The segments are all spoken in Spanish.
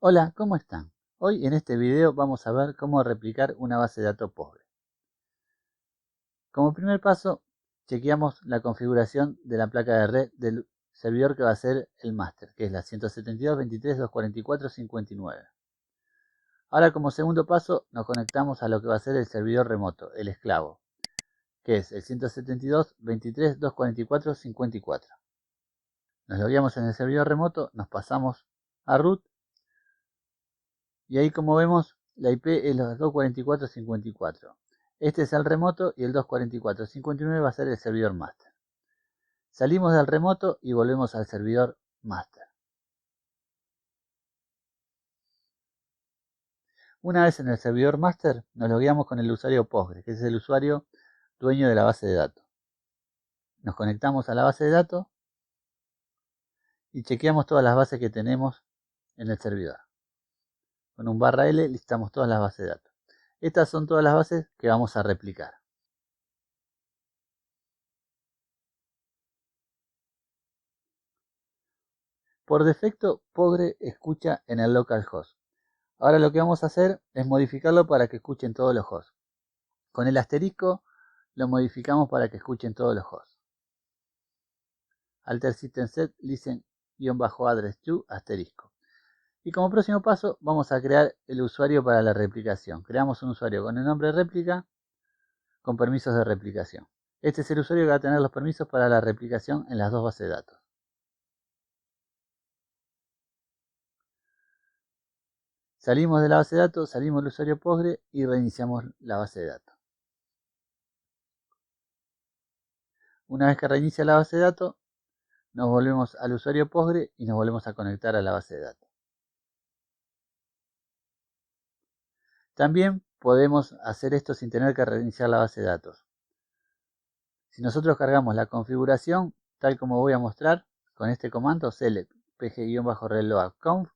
Hola, ¿cómo están? Hoy en este video vamos a ver cómo replicar una base de datos Postgre. Como primer paso, chequeamos la configuración de la placa de red del servidor que va a ser el máster, que es la 172.23.244.59. Ahora como segundo paso nos conectamos a lo que va a ser el servidor remoto, el esclavo, que es el 172.23.244.54. Nos logueamos en el servidor remoto, nos pasamos a root y ahí como vemos la IP es los 244.54. Este es el remoto y el 244.59 va a ser el servidor master. Salimos del remoto y volvemos al servidor master. Una vez en el servidor master nos logueamos con el usuario Postgre, que es el usuario dueño de la base de datos. Nos conectamos a la base de datos y chequeamos todas las bases que tenemos en el servidor. Con un /L listamos todas las bases de datos. Estas son todas las bases que vamos a replicar. Por defecto, Postgre escucha en el localhost. Ahora lo que vamos a hacer es modificarlo para que escuchen todos los hosts. Con el asterisco lo modificamos para que escuchen todos los hosts. Alter system set listen-address to asterisco. Y como próximo paso vamos a crear el usuario para la replicación. Creamos un usuario con el nombre réplica con permisos de replicación. Este es el usuario que va a tener los permisos para la replicación en las dos bases de datos. Salimos de la base de datos, salimos del usuario Postgre y reiniciamos la base de datos. Una vez que reinicia la base de datos, nos volvemos al usuario Postgre y nos volvemos a conectar a la base de datos. También podemos hacer esto sin tener que reiniciar la base de datos. Si nosotros cargamos la configuración, tal como voy a mostrar, con este comando select pg-reload-conf,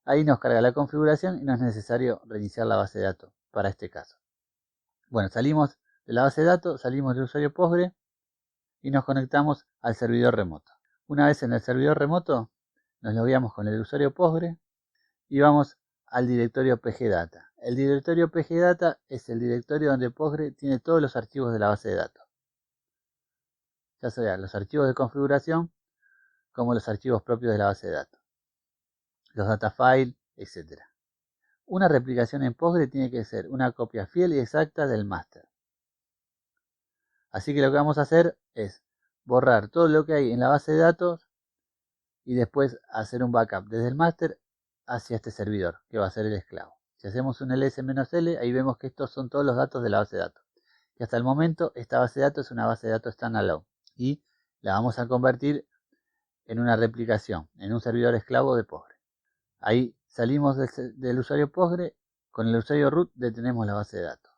ahí nos carga la configuración y no es necesario reiniciar la base de datos para este caso. Bueno, salimos de la base de datos, salimos del usuario Postgre y nos conectamos al servidor remoto. Una vez en el servidor remoto, nos logueamos con el usuario Postgre y vamos al directorio pgdata. El directorio pgdata es el directorio donde Postgre tiene todos los archivos de la base de datos. Ya sea los archivos de configuración como los archivos propios de la base de datos. Los data files, etc. Una replicación en Postgre tiene que ser una copia fiel y exacta del máster. Así que lo que vamos a hacer es borrar todo lo que hay en la base de datos y después hacer un backup desde el máster hacia este servidor, que va a ser el esclavo. Si hacemos un ls-l, ahí vemos que estos son todos los datos de la base de datos. Y hasta el momento esta base de datos es una base de datos standalone y la vamos a convertir en una replicación, en un servidor esclavo de Postgre. Ahí salimos del usuario Postgre, con el usuario root detenemos la base de datos.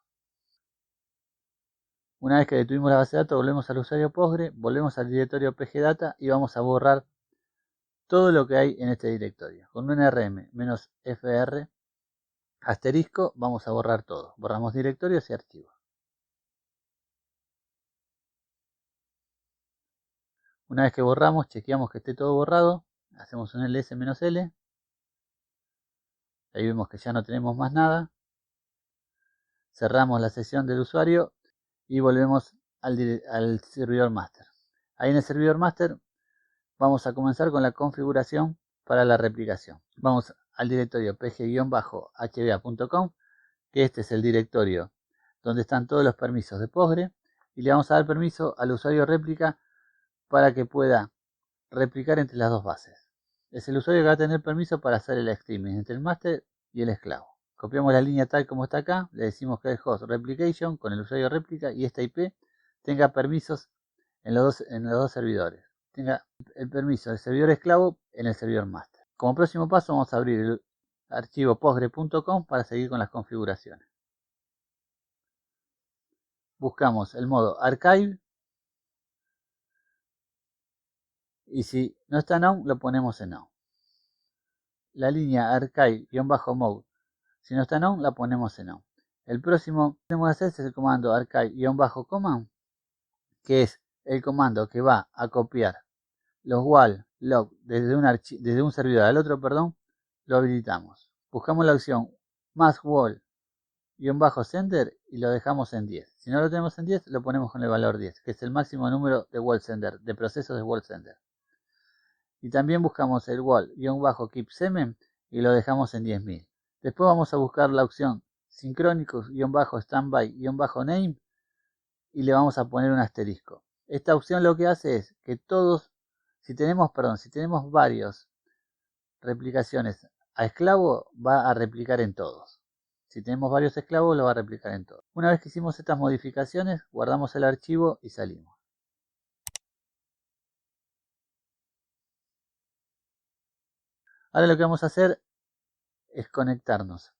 Una vez que detuvimos la base de datos, volvemos al usuario Postgre, volvemos al directorio pgdata y vamos a borrar todo lo que hay en este directorio. Con un rm-fr asterisco vamos a borrar todo. Borramos directorios y archivos. Una vez que borramos, chequeamos que esté todo borrado. Hacemos un ls-l. Ahí vemos que ya no tenemos más nada. Cerramos la sesión del usuario y volvemos al servidor master. Ahí en el servidor master vamos a comenzar con la configuración para la replicación. Vamos al directorio pg-hba.com, que este es el directorio donde están todos los permisos de Postgre, y le vamos a dar permiso al usuario réplica para que pueda replicar entre las dos bases. Es el usuario que va a tener permiso para hacer el streaming entre el master y el esclavo. Copiamos la línea tal como está acá, le decimos que el host replication con el usuario réplica y esta IP tenga permisos en los dos servidores. Tenga el permiso del servidor esclavo en el servidor master. Como próximo paso vamos a abrir el archivo postgre.com para seguir con las configuraciones. Buscamos el modo archive y si no está en on lo ponemos en on. La línea archive-mode, si no está en on la ponemos en on. El próximo que tenemos que hacer es el comando archive-command, que es el comando que va a copiar los wall log desde un servidor al otro, lo habilitamos. Buscamos la opción Mask Wall-Center y lo dejamos en 10. Si no lo tenemos en 10, lo ponemos con el valor 10, que es el máximo número de wall center, de procesos de wall center. Y también buscamos el wall-keep semen y lo dejamos en 10.000. Después vamos a buscar la opción Synchronicus-Standby-Name y le vamos a poner un asterisco. Esta opción lo que hace es que todos, si tenemos varios replicaciones a esclavo, va a replicar en todos. Si tenemos varios esclavos, lo va a replicar en todos. Una vez que hicimos estas modificaciones, guardamos el archivo y salimos. Ahora lo que vamos a hacer es conectarnos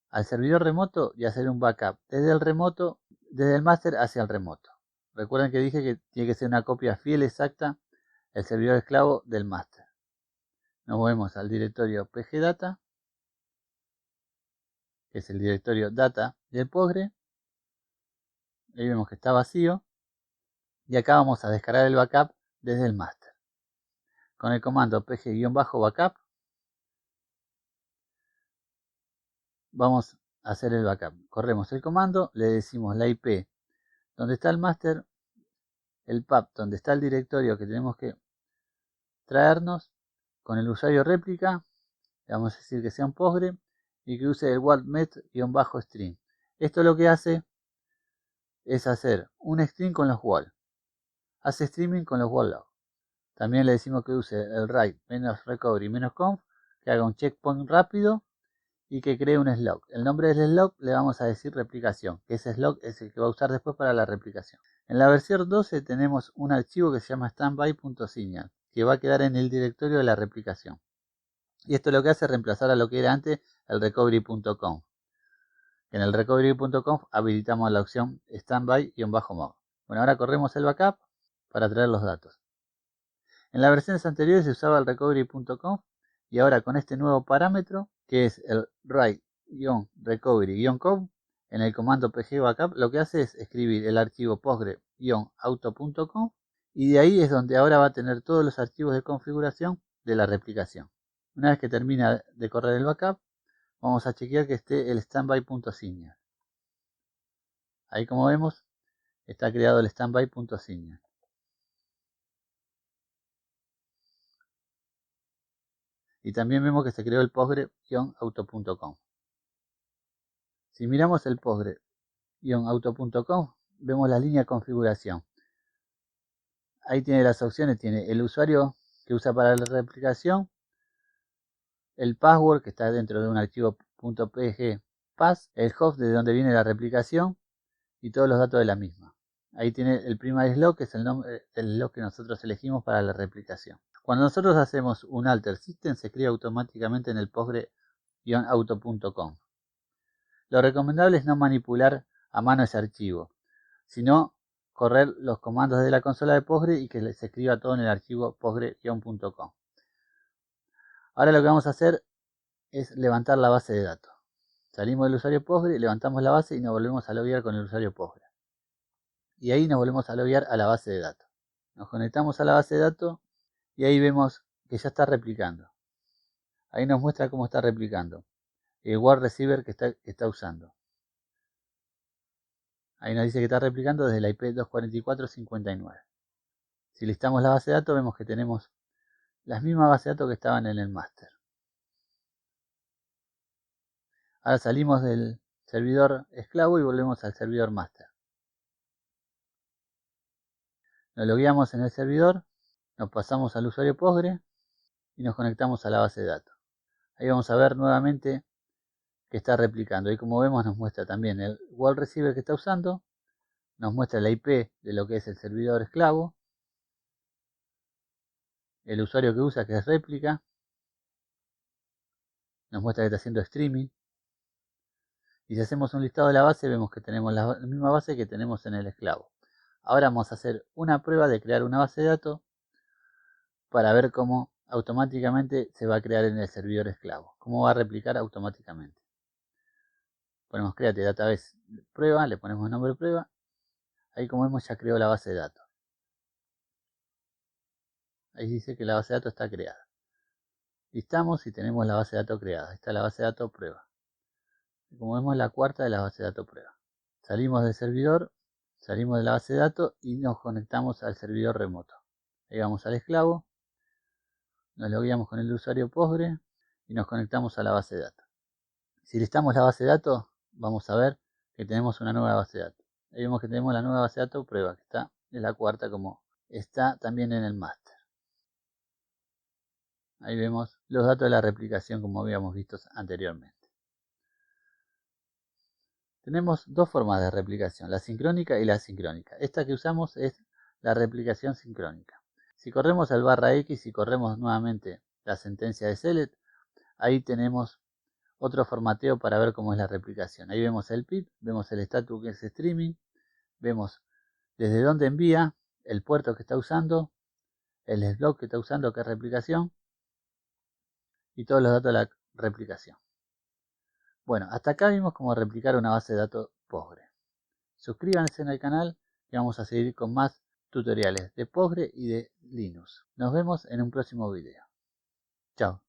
al servidor remoto y hacer un backup desde el master hacia el remoto. Recuerden que dije que tiene que ser una copia fiel exacta el servidor esclavo del master. Nos movemos al directorio pgdata, que es el directorio data del Postgre. Ahí vemos que está vacío. Y acá vamos a descargar el backup desde el master. Con el comando pg-backup vamos a hacer el backup. Corremos el comando, le decimos la IP donde está el master, el path donde está el directorio que tenemos que traernos, con el usuario réplica, le vamos a decir que sea un Postgre y que use el wall-met-string. Esto lo que hace es hacer un string con los wall. Hace streaming con los wall log. También le decimos que use el write-recovery-conf, que haga un checkpoint rápido y que cree un slog. El nombre del slog le vamos a decir replicación, que ese slog es el que va a usar después para la replicación. En la versión 12 tenemos un archivo que se llama standby.signal, que va a quedar en el directorio de la replicación. Y esto lo que hace es reemplazar a lo que era antes el recovery.conf. En el recovery.conf habilitamos la opción standby-mode. Bueno, ahora corremos el backup para traer los datos. En las versiones anteriores se usaba el recovery.conf y ahora con este nuevo parámetro, que es el write-recovery-conf, en el comando pg-backup lo que hace es escribir el archivo postgre-auto.conf y de ahí es donde ahora va a tener todos los archivos de configuración de la replicación. Una vez que termina de correr el backup, vamos a chequear que esté el standby.signal. Ahí, como vemos, está creado el standby.signal. Y también vemos que se creó el postgre-auto.conf. Si miramos el postgre-auto.conf, vemos la línea de configuración. Ahí tiene las opciones, tiene el usuario que usa para la replicación, el password que está dentro de un archivo .pg pass, el host de donde viene la replicación y todos los datos de la misma. Ahí tiene el primary slot, que es el nombre del slot que nosotros elegimos para la replicación. Cuando nosotros hacemos un alter system, se crea automáticamente en el postgre-auto.conf. Lo recomendable es no manipular a mano ese archivo, sino correr los comandos de la consola de Postgre y que se escriba todo en el archivo postgre-conf. Ahora lo que vamos a hacer es levantar la base de datos. Salimos del usuario Postgre, levantamos la base y nos volvemos a loguear con el usuario Postgre. Y ahí nos volvemos a loguear a la base de datos. Nos conectamos a la base de datos y ahí vemos que ya está replicando. Ahí nos muestra cómo está replicando el word receiver que está usando. Ahí nos dice que está replicando desde la IP 244.59. Si listamos la base de datos, vemos que tenemos las mismas bases de datos que estaban en el master. Ahora salimos del servidor esclavo y volvemos al servidor master. Nos logueamos en el servidor, nos pasamos al usuario Postgre y nos conectamos a la base de datos. Ahí vamos a ver nuevamente que está replicando. Y como vemos nos muestra también el word receiver que está usando, nos muestra la IP de lo que es el servidor esclavo, el usuario que usa, que es réplica, nos muestra que está haciendo streaming. Y si hacemos un listado de la base, vemos que tenemos la misma base que tenemos en el esclavo. Ahora vamos a hacer una prueba de crear una base de datos para ver cómo automáticamente se va a crear en el servidor esclavo. Cómo va a replicar automáticamente. Ponemos create database prueba, le ponemos nombre prueba. Ahí, como vemos, ya creó la base de datos. Ahí dice que la base de datos está creada. Listamos y tenemos la base de datos creada. Esta es la base de datos prueba. Como vemos, la cuarta de la base de datos prueba. Salimos del servidor, salimos de la base de datos y nos conectamos al servidor remoto. Ahí vamos al esclavo, nos logueamos con el usuario Postgre y nos conectamos a la base de datos. Si listamos la base de datos, vamos a ver que tenemos una nueva base de datos. Ahí vemos que tenemos la nueva base de datos prueba, que está en la cuarta como está también en el máster. Ahí vemos los datos de la replicación como habíamos visto anteriormente. Tenemos dos formas de replicación, la sincrónica y la asincrónica. Esta que usamos es la replicación sincrónica. Si corremos al /x y corremos nuevamente la sentencia de select, ahí tenemos otro formateo para ver cómo es la replicación. Ahí vemos el PID, vemos el status que es streaming, vemos desde dónde envía, el puerto que está usando, el slot que está usando que es replicación y todos los datos de la replicación. Bueno, hasta acá vimos cómo replicar una base de datos Postgre. Suscríbanse en el canal y vamos a seguir con más tutoriales de Postgre y de Linux. Nos vemos en un próximo video. Chao.